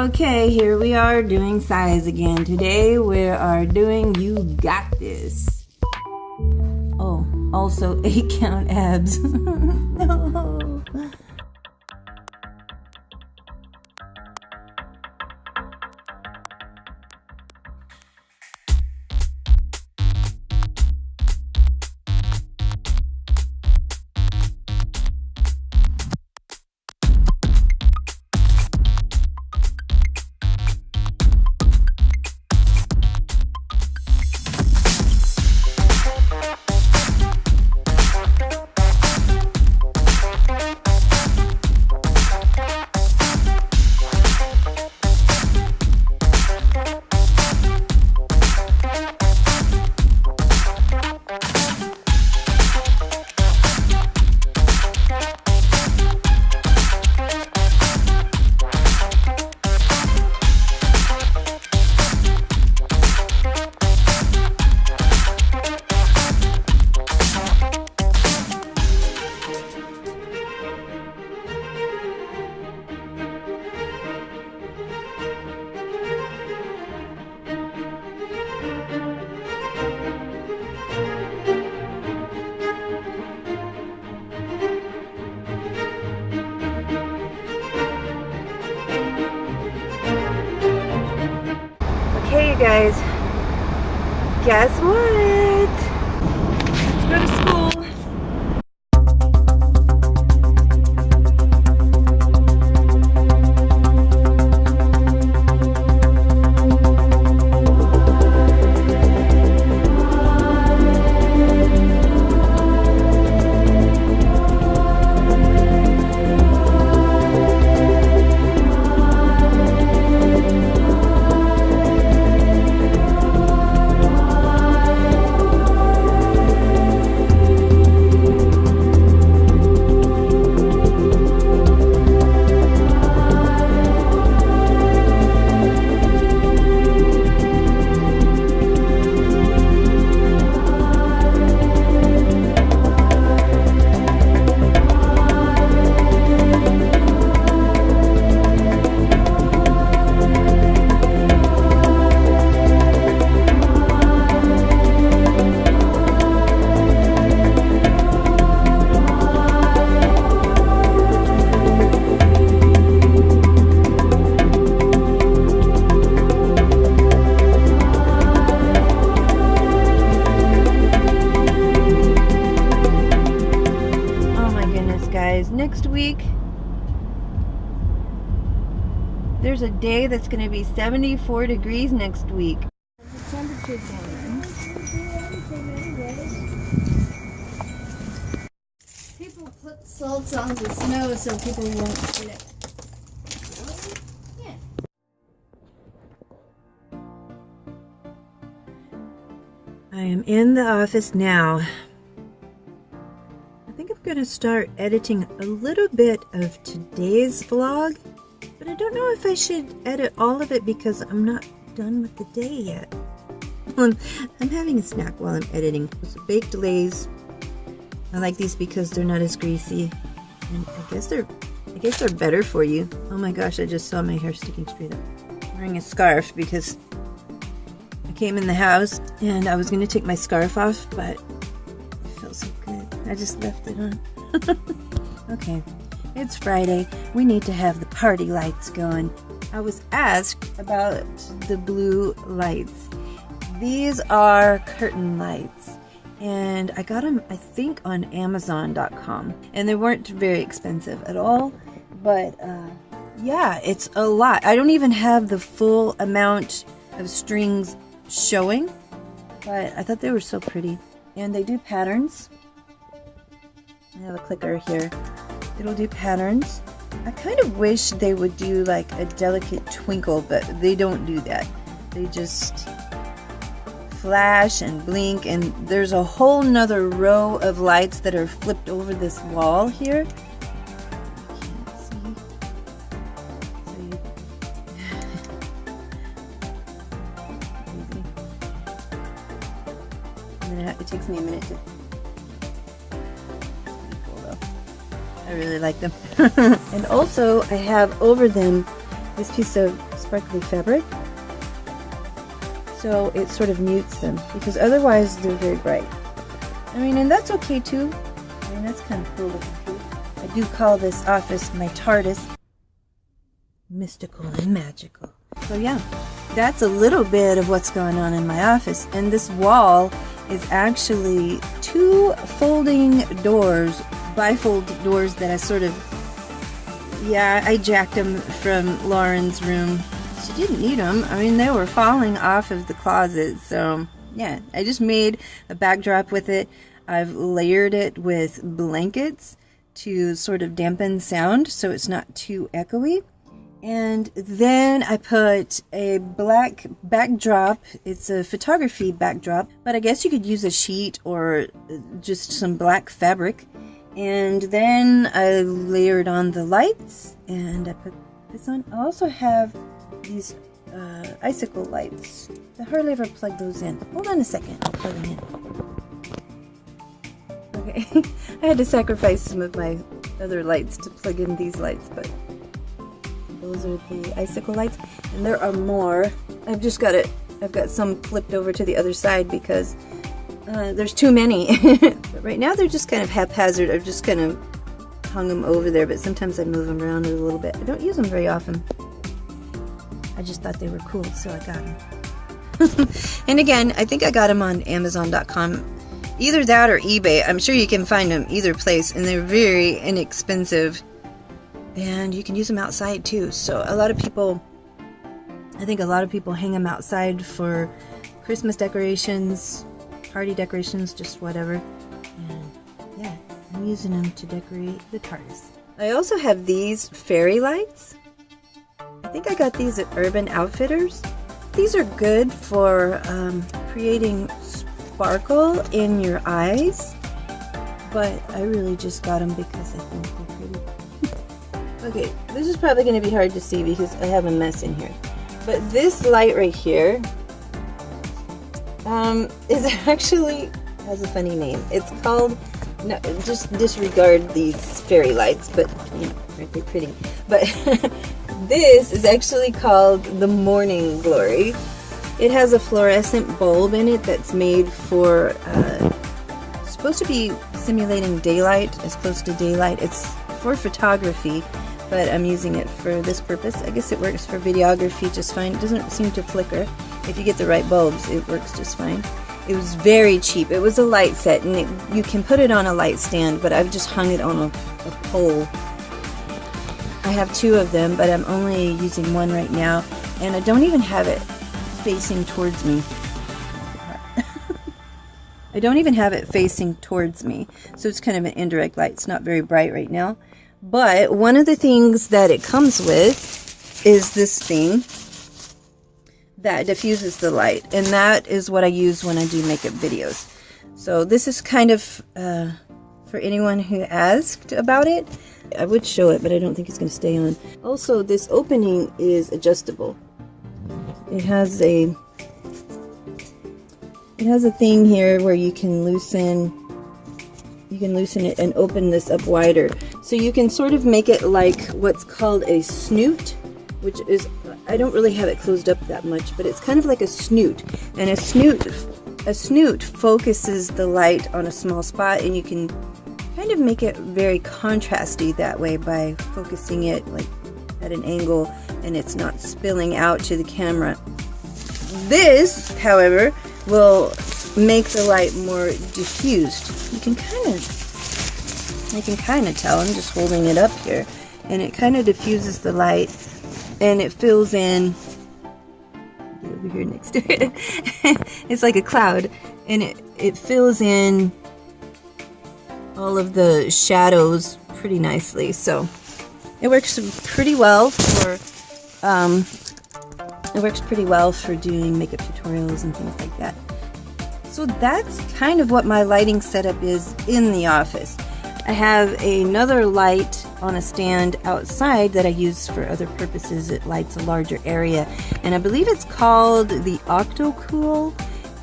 Okay, here we are doing CIZE again. Today we are doing You Got This. Oh, also 8 count abs. No. Okay, you guys, guess what? Let's go to school. Next week there's a day that's going to be 74 degrees next week. The temperature going. People put salts on the snow so people won't slip. Yeah. I am in the office now. I think I'm going to start editing a little bit of today's vlog, but I don't know if I should edit all of it because I'm not done with the day yet. I'm having a snack while I'm editing. It's baked Lays. I like these because they're not as greasy, and I guess they're better for you. Oh my gosh, I just saw my hair sticking straight up. I'm wearing a scarf because I came in the house and I was going to take my scarf off, but it feels so good. I just left it on. Okay, it's Friday. We need to have the party lights going. I was asked about the blue lights. These are curtain lights, and I got them, I think, on Amazon.com, and they weren't very expensive at all, but yeah, it's a lot. I don't even have the full amount of strings showing, but I thought they were so pretty. And they do patterns. I have a clicker here. It'll do patterns. I kind of wish they would do like a delicate twinkle, but they don't do that. They just flash and blink, and there's a whole nother row of lights that are flipped over this wall here. Can't see. So you it takes me a minute to. Pretty cool though. I really like them. And also I have over them this piece of sparkly fabric. So it sort of mutes them, because otherwise they're very bright. I mean, and that's okay too. I mean, that's kind of cool looking too. I do call this office my TARDIS. Mystical and magical. So yeah, that's a little bit of what's going on in my office. And this wall is actually 2 folding doors, bifold doors that I sort of, yeah, I jacked them from Lauren's room. She didn't need them. I mean, they were falling off of the closet. So yeah, I just made a backdrop with it. I've layered it with blankets to sort of dampen sound so it's not too echoey. And then I put a black backdrop. It's a photography backdrop, but I guess you could use a sheet or just some black fabric. And then I layered on the lights, and I put this on. I also have these icicle lights. I hardly ever plug those in. Hold on a second, I'll plug them in. Okay, I had to sacrifice some of my other lights to plug in these lights, but those are the icicle lights, and there are more. I've got some flipped over to the other side because there's too many. But right now they're just kind of haphazard. I've just kind of hung them over there, but sometimes I move them around a little bit. I don't use them very often. I just thought they were cool, so I got them. And again, I think I got them on Amazon.com. Either that or eBay. I'm sure you can find them either place, and they're very inexpensive. And you can use them outside too. So a lot of people, I think a lot of people hang them outside for Christmas decorations, party decorations, just whatever. And yeah, I'm using them to decorate the TARDIS. I also have these fairy lights. I think I got these at Urban Outfitters. These are good for creating sparkle in your eyes, but I really just got them because I think they're pretty. Okay, this is probably going to be hard to see because I have a mess in here. But this light right here is actually, has a funny name. It's called, no, just disregard these fairy lights, but, you know, aren't they pretty? But this is actually called the Morning Glory. It has a fluorescent bulb in it that's made for, supposed to be simulating daylight, as close to daylight. It's for photography, but I'm using it for this purpose. I guess it works for videography just fine. It doesn't seem to flicker. If you get the right bulbs, it works just fine. It was very cheap. It was a light set, and you can put it on a light stand, but I've just hung it on a pole. I have 2 of them, but I'm only using one right now, and I don't even have it facing towards me. I don't even have it facing towards me, so it's kind of an indirect light. It's not very bright right now. But one of the things that it comes with is this thing that diffuses the light, and that is what I use when I do makeup videos. So this is kind of for anyone who asked about it. I would show it, but I don't think it's going to stay on. Also, this opening is adjustable. It has a thing here where you can loosen it and open this up wider. So you can sort of make it like what's called a snoot, which is, I don't really have it closed up that much, but it's kind of like a snoot. And a snoot focuses the light on a small spot, and you can kind of make it very contrasty that way by focusing it like at an angle, and it's not spilling out to the camera. This, however, will make the light more diffused. You can kind of tell. I'm just holding it up here, and it kind of diffuses the light, and it fills in. Get over here next to it. It's like a cloud, and it fills in all of the shadows pretty nicely. So it works pretty well for doing makeup tutorials and things like that. So that's kind of what my lighting setup is in the office. I have another light on a stand outside that I use for other purposes. It lights a larger area, and I believe it's called the Octocool,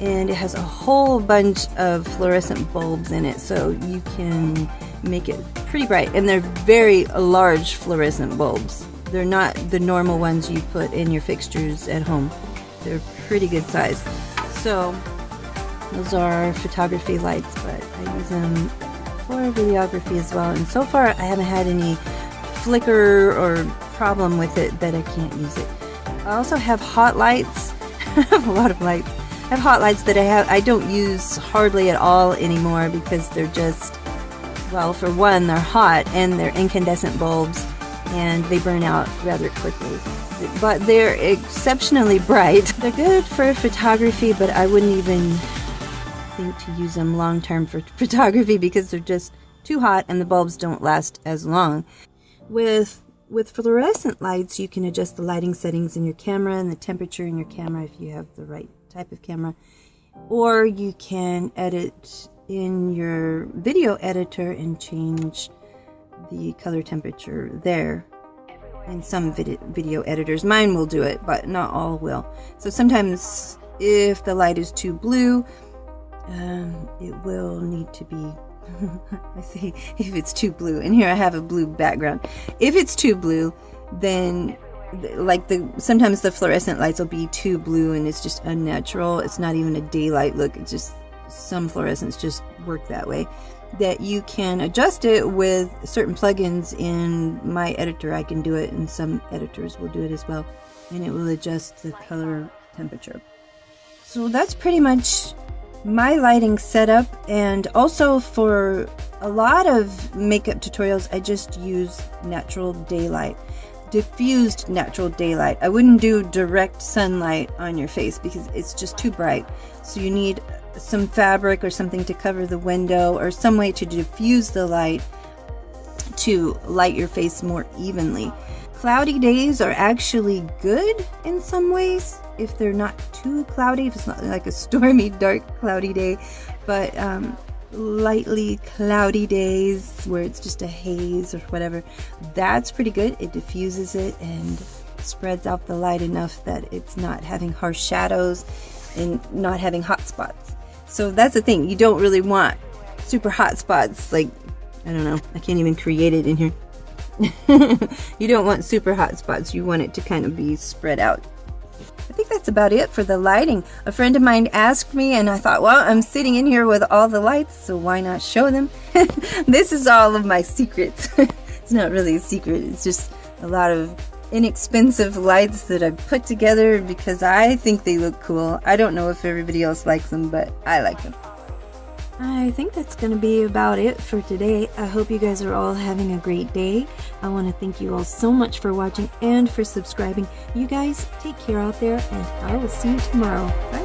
and it has a whole bunch of fluorescent bulbs in it, so you can make it pretty bright, and they're very large fluorescent bulbs. They're not the normal ones you put in your fixtures at home. They're pretty good size. So those are photography lights, but I use them for videography as well. And so far I haven't had any flicker or problem with it that I can't use it. I also have hot lights. I have a lot of lights. I have hot lights that I don't use hardly at all anymore because they're just, well, for one, they're hot and they're incandescent bulbs and they burn out rather quickly. But they're exceptionally bright. They're good for photography, but I wouldn't even think to use them long term for photography because they're just too hot and the bulbs don't last as long. With fluorescent lights, you can adjust the lighting settings in your camera and the temperature in your camera if you have the right type of camera, or you can edit in your video editor and change the color temperature there. In some video editors, mine will do it, but not all will. So sometimes if the light is too blue, it will need to be I see, if it's too blue, and here I have a blue background. If it's too blue, then like sometimes the fluorescent lights will be too blue and it's just unnatural. It's not even a daylight look. It's just some fluorescents just work that way. That you can adjust it with certain plugins in my editor. I can do it, and some editors will do it as well, and it will adjust the color temperature. So that's pretty much my lighting setup. And also for a lot of makeup tutorials, I just use natural daylight, diffused natural daylight. I wouldn't do direct sunlight on your face because it's just too bright. So you need some fabric or something to cover the window, or some way to diffuse the light to light your face more evenly. Cloudy days are actually good in some ways if they're not too cloudy, if it's not like a stormy, dark, cloudy day, but lightly cloudy days where it's just a haze or whatever, that's pretty good. It diffuses it and spreads out the light enough that it's not having harsh shadows and not having hot spots. So that's the thing, you don't really want super hot spots, like, I don't know, I can't even create it in here. You don't want super hot spots, you want it to kind of be spread out. I think that's about it for the lighting. A friend of mine asked me, and I thought, well, I'm sitting in here with all the lights, so why not show them? This is all of my secrets. It's not really a secret, it's just a lot of inexpensive lights that I put together because I think they look cool. I don't know if everybody else likes them, but I like them. I think that's going to be about it for today. I hope you guys are all having a great day. I want to thank you all so much for watching and for subscribing. You guys take care out there, and I will see you tomorrow. Bye.